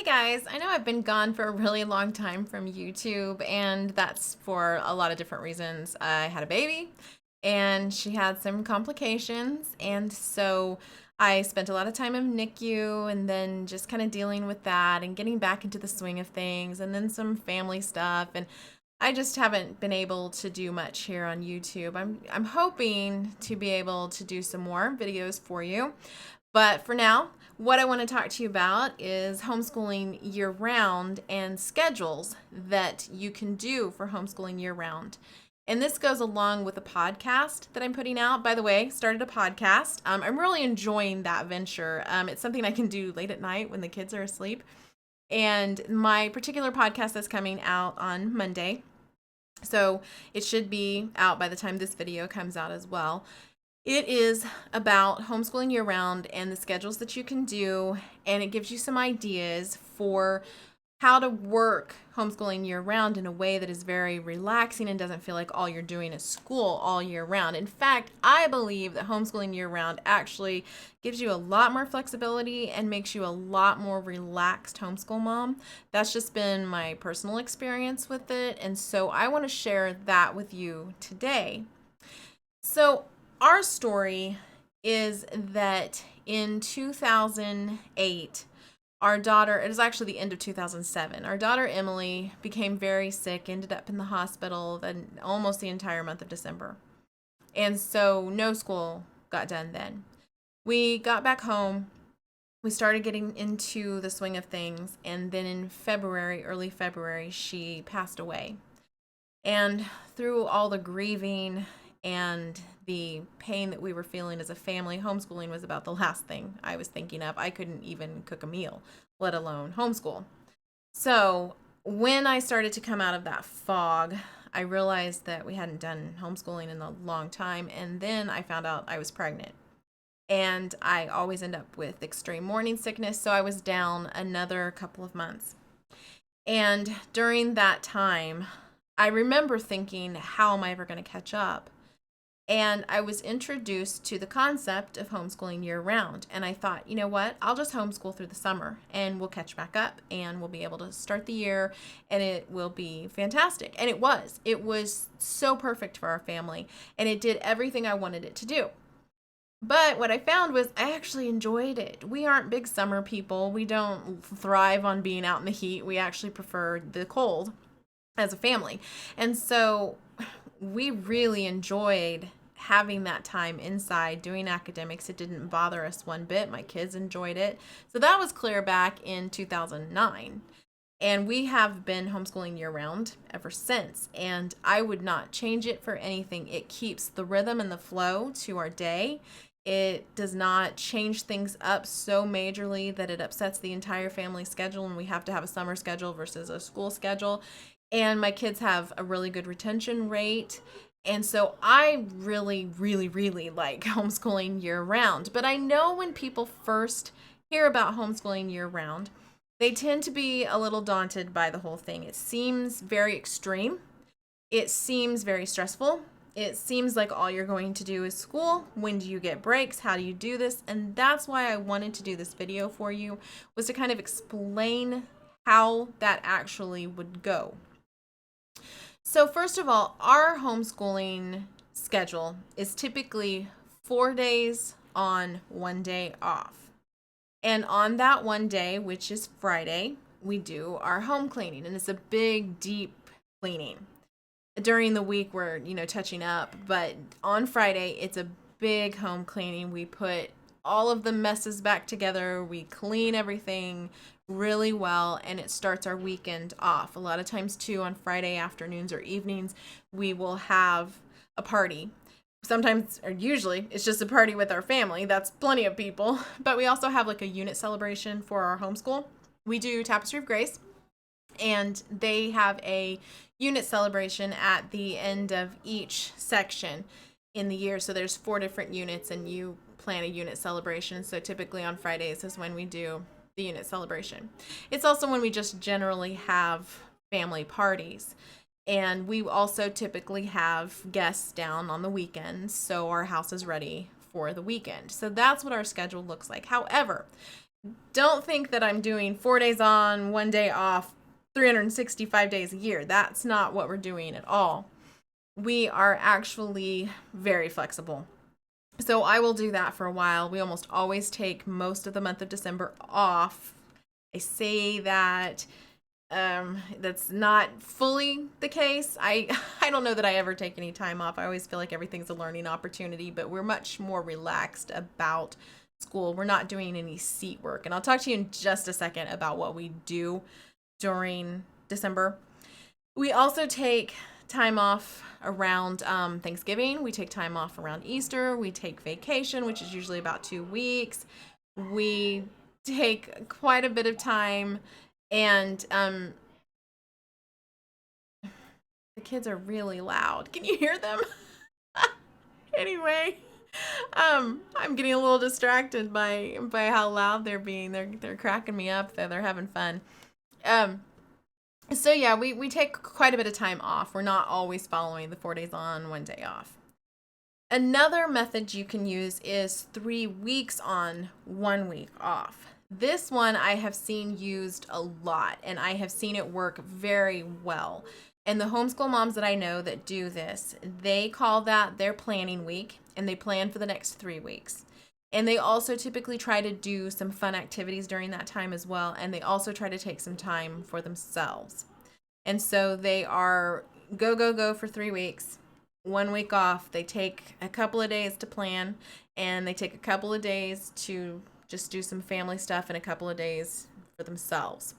Hey guys, I know I've been gone for a really long time from YouTube, and that's for a lot of different reasons. I had a baby, and she had some complications, and so I spent a lot of time in NICU and then just kind of dealing with that and getting back into the swing of things, and then some family stuff, and I just haven't been able to do much here on YouTube. I'm hoping to be able to do some more videos for you. But for now, what I want to talk to you about is homeschooling year round and schedules that you can do for homeschooling year round. And this goes along with a podcast that I'm putting out. By the way, started a podcast. I'm really enjoying that venture. It's something I can do late at night when the kids are asleep. And my particular podcast is coming out on Monday. So it should be out by the time this video comes out as well. It is about homeschooling year round and the schedules that you can do, and it gives you some ideas for how to work homeschooling year round in a way that is very relaxing and doesn't feel like all you're doing is school all year round. In fact, I believe that homeschooling year round actually gives you a lot more flexibility and makes you a lot more relaxed homeschool mom. That's just been my personal experience with it, and so I want to share that with you today. So, our story is that in 2008, our daughter, it was actually the end of 2007, our daughter Emily became very sick, ended up in the hospital then almost the entire month of December. And so no school got done then. We got back home. We started getting into the swing of things. And then in February, early February, she passed away. And through all the grieving and the pain that we were feeling as a family, homeschooling was about the last thing I was thinking of. I couldn't even cook a meal, let alone homeschool. So when I started to come out of that fog, I realized that we hadn't done homeschooling in a long time. And then I found out I was pregnant. And I always end up with extreme morning sickness. So I was down another couple of months. And during that time, I remember thinking, how am I ever going to catch up? And I was introduced to the concept of homeschooling year round. And I thought, you know what? I'll just homeschool through the summer and we'll catch back up and we'll be able to start the year and it will be fantastic. And it was. It was so perfect for our family and it did everything I wanted it to do. But what I found was I actually enjoyed it. We aren't big summer people. We don't thrive on being out in the heat. We actually prefer the cold as a family. And so we really enjoyed having that time inside doing academics. It didn't bother us one bit. My kids enjoyed it. So that was clear back in 2009. And we have been homeschooling year round ever since. And I would not change it for anything. It keeps the rhythm and the flow to our day. It does not change things up so majorly that it upsets the entire family schedule and we have to have a summer schedule versus a school schedule. And my kids have a really good retention rate. And so I really, really, really like homeschooling year round. But I know when people first hear about homeschooling year round, they tend to be a little daunted by the whole thing. It seems very extreme. It seems very stressful. It seems like all you're going to do is school. When do you get breaks? How do you do this? And that's why I wanted to do this video for you, was to kind of explain how that actually would go. So first of all, our homeschooling schedule is typically 4 days on, 1 day off. And on that one day, which is Friday, we do our home cleaning. And it's a big, deep cleaning. During the week, we're, touching up. But on Friday, it's a big home cleaning. We put all of the messes back together. We clean everything really well, and it starts our weekend off. A lot of times, too, on Friday afternoons or evenings, we will have a party. Sometimes, or usually, it's just a party with our family. That's plenty of people. But we also have like a unit celebration for our homeschool. We do Tapestry of Grace, and they have a unit celebration at the end of each section in the year. So there's 4 different units, and you plan a unit celebration. So typically on Fridays is when we do the unit celebration. It's also when we just generally have family parties. And we also typically have guests down on the weekends, so our house is ready for the weekend. So that's what our schedule looks like. However, don't think that I'm doing 4 days on, 1 day off, 365 days a year. That's not what we're doing at all. We are actually very flexible. So I will do that for a while. We almost always take most of the month of December off. I say that that's not fully the case. I don't know that I ever take any time off. I always feel like everything's a learning opportunity, but we're much more relaxed about school. We're not doing any seat work. And I'll talk to you in just a second about what we do during December. We also take time off around Thanksgiving. We take time off around Easter. We take vacation, which is usually about 2 weeks. We take quite a bit of time, and the kids are really loud. Can you hear them? Anyway, I'm getting a little distracted by how loud they're being. They're cracking me up. They're having fun. Um, So yeah, we take quite a bit of time off. We're not always following the 4 days on, 1 day off. Another method you can use is 3 weeks on, 1 week off. This one I have seen used a lot, and I have seen it work very well. And the homeschool moms that I know that do this, they call that their planning week, and they plan for the next 3 weeks. And they also typically try to do some fun activities during that time as well. And they also try to take some time for themselves. And so they are go, go, go for 3 weeks, 1 week off. They take a couple of days to plan, and they take a couple of days to just do some family stuff and a couple of days for themselves.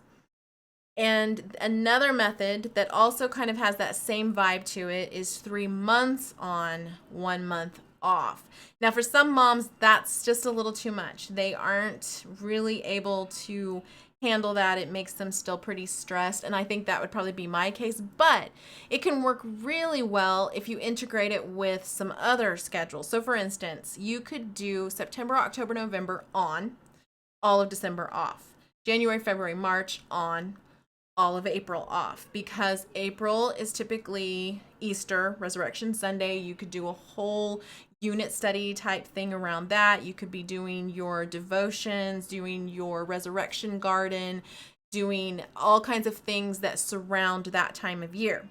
And another method that also kind of has that same vibe to it is 3 months on, 1 month off. Now, for some moms, that's just a little too much. They aren't really able to handle that. It makes them still pretty stressed. And I think that would probably be my case, but it can work really well if you integrate it with some other schedules. So for instance, you could do September, October, November on, all of December off, January, February, March on, all of April off, because April is typically Easter, Resurrection Sunday. You could do a whole unit study type thing around that. You could be doing your devotions, doing your resurrection garden, doing all kinds of things that surround that time of year.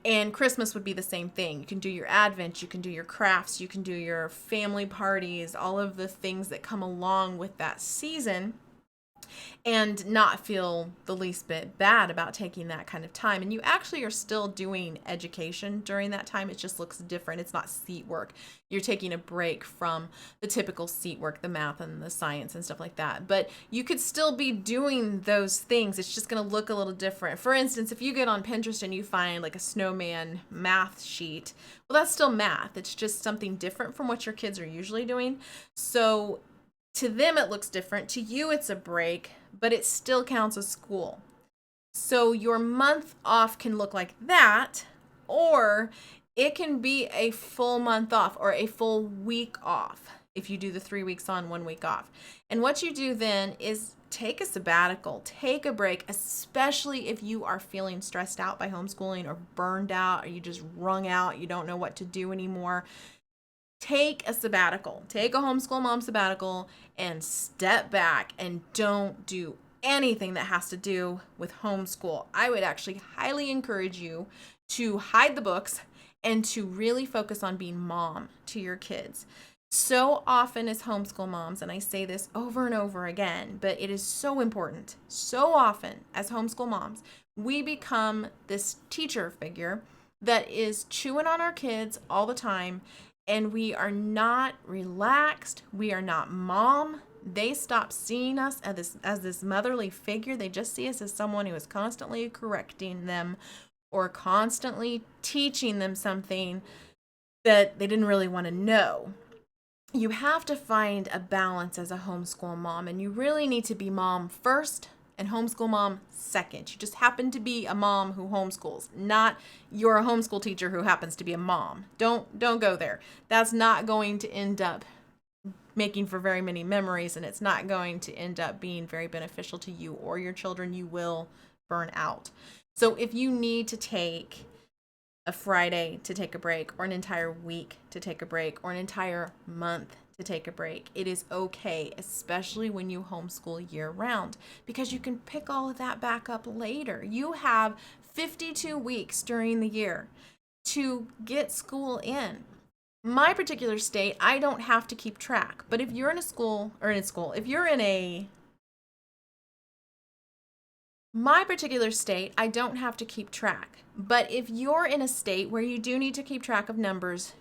And Christmas would be the same thing. You can do your Advent, you can do your crafts, you can do your family parties, all of the things that come along with that season, and not feel the least bit bad about taking that kind of time. And you actually are still doing education during that time. It just looks different. It's not seat work. You're taking a break from the typical seat work, the math and the science and stuff like that. But you could still be doing those things. It's just going to look a little different. For instance, if you get on Pinterest and you find like a snowman math sheet, well, that's still math. It's just something different from what your kids are usually doing. So to them, it looks different. To you, it's a break, but it still counts as school. So your month off can look like that, or it can be a full month off or a full week off if you do the 3 weeks on, 1 week off. And what you do then is take a sabbatical, take a break, especially if you are feeling stressed out by homeschooling or burned out, or you just wrung out, you don't know what to do anymore. Take a sabbatical, take a homeschool mom sabbatical, and step back and don't do anything that has to do with homeschool. I would actually highly encourage you to hide the books and to really focus on being mom to your kids. So often as homeschool moms, and I say this over and over again, but it is so important. So often as homeschool moms, we become this teacher figure that is chewing on our kids all the time, and we are not relaxed. We are not mom. They stop seeing us as this motherly figure. They just see us as someone who is constantly correcting them or constantly teaching them something that they didn't really want to know. You have to find a balance as a homeschool mom, and you really need to be mom first and homeschool mom second. You just happen to be a mom who homeschools, not you're a homeschool teacher who happens to be a mom. Don't go there. That's not going to end up making for very many memories, and it's not going to end up being very beneficial to you or your children. You will burn out. So if you need to take a Friday to take a break, or an entire week to take a break, or an entire month to take a break. It is okay, especially when you homeschool year round, because you can pick all of that back up later. You have 52 weeks during the year to get school in. My particular state, I don't have to keep track, but if you're in a school, if you're in a my particular state, I don't have to keep track. But if you're in a state where you do need to keep track of numbers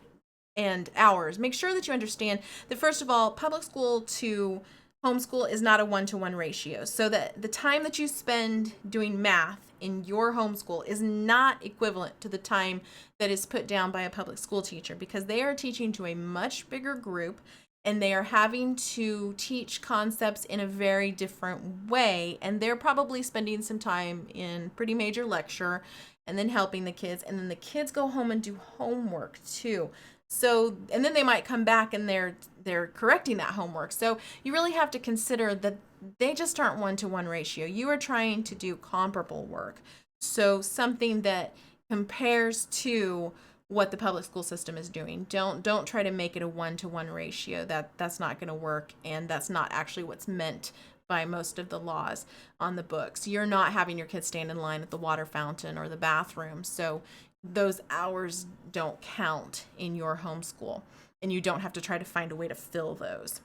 and hours, make sure that you understand that, first of all, public school to homeschool is not a one-to-one ratio. So that the time that you spend doing math in your homeschool is not equivalent to the time that is put down by a public school teacher, because they are teaching to a much bigger group and they are having to teach concepts in a very different way, and they're probably spending some time in pretty major lecture and then helping the kids, and then the kids go home and do homework too. So, and then they might come back and they're correcting that homework. So you really have to consider that they just aren't one-to-one ratio. You are trying to do comparable work. So something that compares to what the public school system is doing. Don't try to make it a one-to-one ratio. That's not going to work, and that's not actually what's meant by most of the laws on the books. You're not having your kids stand in line at the water fountain or the bathroom. So those hours don't count in your homeschool, and you don't have to try to find a way to fill those.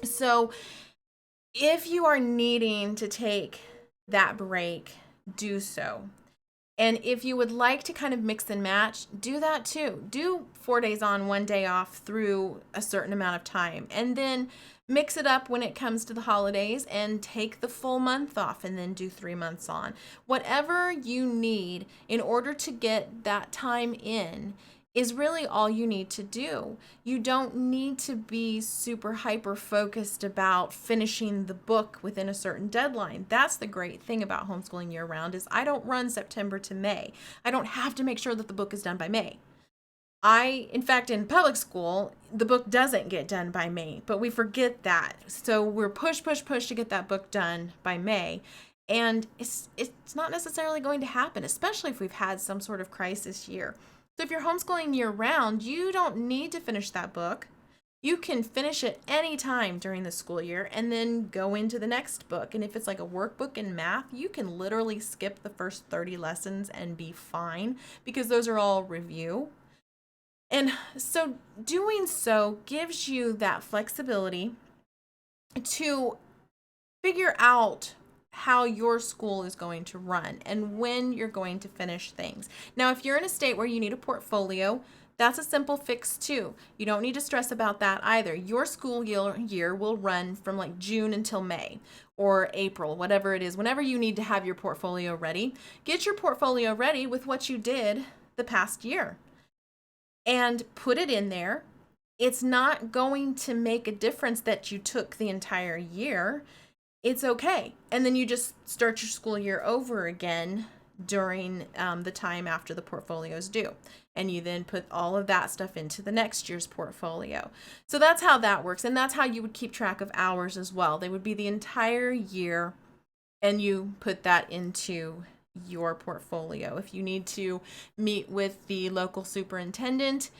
So if you are needing to take that break, do so. And if you would like to kind of mix and match, do that too. Do 4 days on, 1 day off through a certain amount of time. And then mix it up when it comes to the holidays and take the full month off and then do 3 months on. Whatever you need in order to get that time in is really all you need to do. You don't need to be super hyper focused about finishing the book within a certain deadline. That's the great thing about homeschooling year round, is I don't run September to May. I don't have to make sure that the book is done by May. In fact, in public school, the book doesn't get done by May, but we forget that. So we're push to get that book done by May. And it's not necessarily going to happen, especially if we've had some sort of crisis year. So if you're homeschooling year round, you don't need to finish that book. You can finish it any time during the school year and then go into the next book. And if it's like a workbook in math, you can literally skip the first 30 lessons and be fine, because those are all review. And so doing so gives you that flexibility to figure out how your school is going to run and when you're going to finish things. Now, if you're in a state where you need a portfolio, that's a simple fix too. You don't need to stress about that either. Your school year will run from like June until May or April, whatever it is. Whenever you need to have your portfolio ready, get your portfolio ready with what you did the past year and put it in there. It's not going to make a difference that you took the entire year. It's okay. And then you just start your school year over again during the time after the portfolio is due. And you then put all of that stuff into the next year's portfolio. So that's how that works. And that's how you would keep track of hours as well. They would be the entire year, and you put that into your portfolio. If you need to meet with the local superintendent,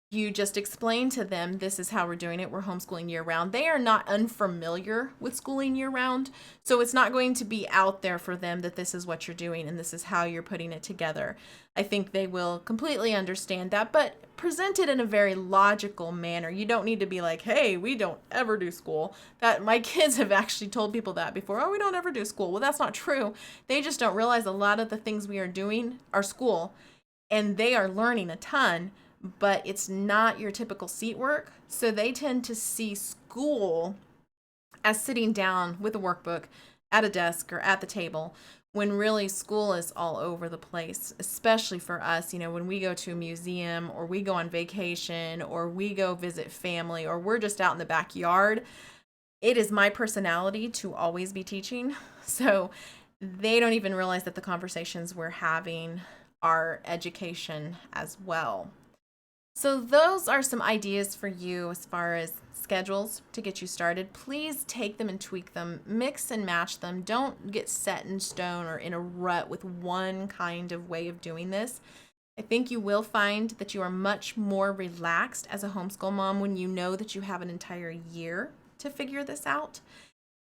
you just explain to them, this is how we're doing it. We're homeschooling year round. They are not unfamiliar with schooling year round, so it's not going to be out there for them that this is what you're doing and this is how you're putting it together. I think they will completely understand that, but present it in a very logical manner. You don't need to be like, hey, we don't ever do school. That my kids have actually told people that before. Oh, we don't ever do school. Well, that's not true. They just don't realize a lot of the things we are doing are school, and they are learning a ton, but it's not your typical seat work. So they tend to see school as sitting down with a workbook at a desk or at the table, when really school is all over the place, especially for us. You know, when we go to a museum or we go on vacation or we go visit family or we're just out in the backyard, it is my personality to always be teaching. So they don't even realize that the conversations we're having are education as well. So those are some ideas for you as far as schedules to get you started. Please take them and tweak them, mix and match them. Don't get set in stone or in a rut with one kind of way of doing this. I think you will find that you are much more relaxed as a homeschool mom when you know that you have an entire year to figure this out.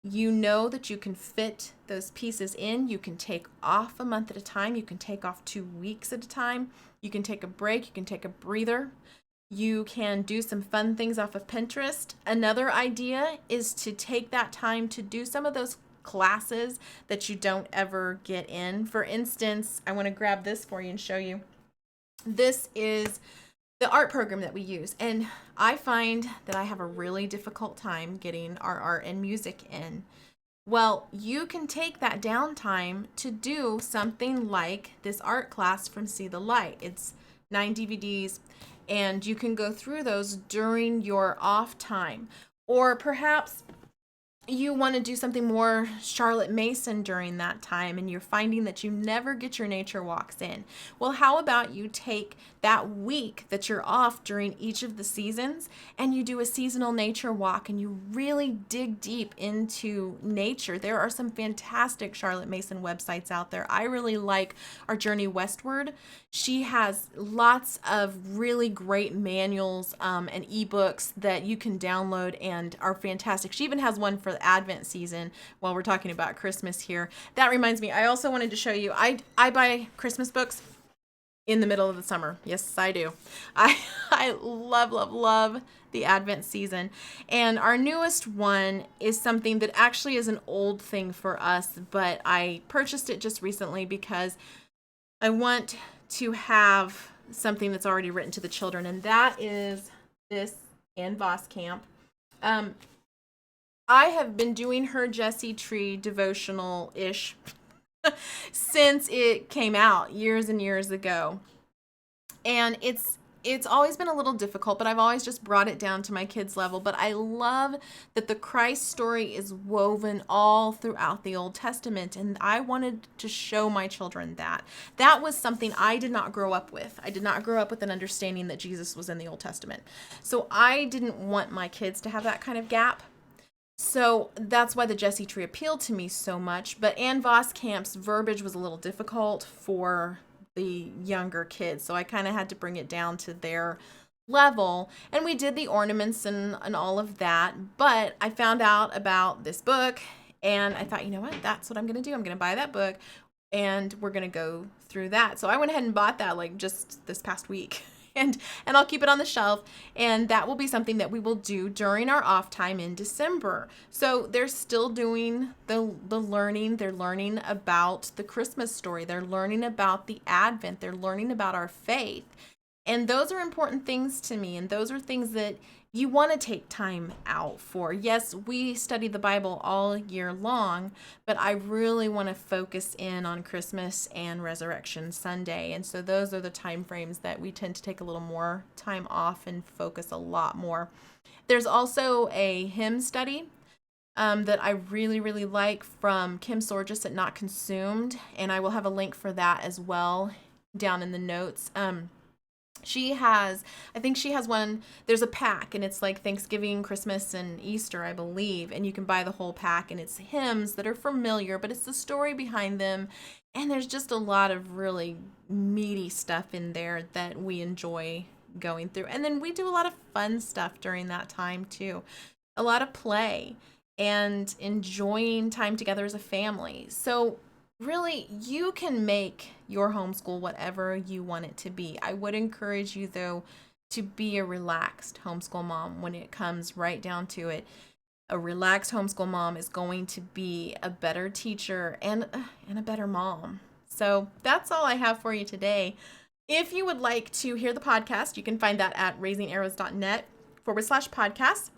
You know that you can fit those pieces in. You can take off a month at a time. You can take off 2 weeks at a time. You can take a break. You can take a breather. You can do some fun things off of Pinterest. Another idea is to take that time to do some of those classes that you don't ever get in. For instance, I want to grab this for you and show you. This is the art program that we use. And I find that I have a really difficult time getting our art and music in. Well, you can take that downtime to do something like this art class from See the Light. It's 9 DVDs, and you can go through those during your off time. Or perhaps you want to do something more Charlotte Mason during that time and you're finding that you never get your nature walks in. Well, how about you take that week that you're off during each of the seasons and you do a seasonal nature walk and you really dig deep into nature. There are some fantastic Charlotte Mason websites out there. I really like Our Journey Westward. She has lots of really great manuals and ebooks that you can download and are fantastic. She even has one for the Advent season while we're talking about Christmas here. That reminds me, I also wanted to show you, I buy Christmas books in the middle of the summer. Yes, I do. I love the Advent season. And our newest one is something that actually is an old thing for us, but I purchased it just recently because I want to have something that's already written to the children, and that is this Ann Voskamp. I have been doing her Jessie Tree devotional-ish since it came out years and years ago. And it's always been a little difficult, but I've always just brought it down to my kids' level. But I love that the Christ story is woven all throughout the Old Testament. And I wanted to show my children that. That was something I did not grow up with. I did not grow up with an understanding that Jesus was in the Old Testament. So I didn't want my kids to have that kind of gap. So that's why the Jessie Tree appealed to me so much. But Ann Voskamp's verbiage was a little difficult for the younger kids. So I kind of had to bring it down to their level. And we did the ornaments and all of that. But I found out about this book and I thought, you know what? That's what I'm going to do. I'm going to buy that book and we're going to go through that. So I went ahead and bought that like just this past week. And I'll keep it on the shelf, and that will be something that we will do during our off time in December. So they're still doing the learning. They're learning about the Christmas story. They're learning about the Advent. They're learning about our faith. And those are important things to me, and those are things that you want to take time out for. Yes, we study the Bible all year long, but I really want to focus in on Christmas and Resurrection Sunday. And so those are the time frames that we tend to take a little more time off and focus a lot more. There's also a hymn study that I really like from Kim Sorges at Not Consumed, and I will have a link for that as well down in the notes. I think she has one, there's a pack and it's like Thanksgiving, Christmas, and Easter, I believe. And you can buy the whole pack and it's hymns that are familiar, but it's the story behind them. And there's just a lot of really meaty stuff in there that we enjoy going through. And then we do a lot of fun stuff during that time too. A lot of play and enjoying time together as a family. So really, you can make your homeschool whatever you want it to be. I would encourage you, though, to be a relaxed homeschool mom when it comes right down to it. A relaxed homeschool mom is going to be a better teacher and a better mom. So that's all I have for you today. If you would like to hear the podcast, you can find that at raisingarrows.net/podcast.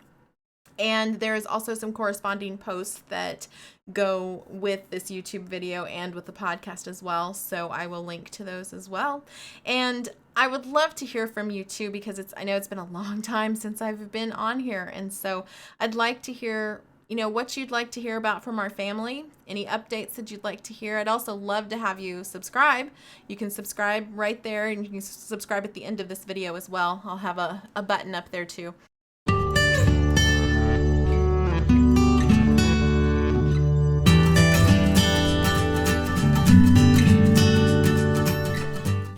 And there is also some corresponding posts that go with this YouTube video and with the podcast as well. So I will link to those as well. And I would love to hear from you too, because I know it's been a long time since I've been on here. And so I'd like to hear, what you'd like to hear about from our family, any updates that you'd like to hear. I'd also love to have you subscribe. You can subscribe right there, and you can subscribe at the end of this video as well. I'll have a button up there too.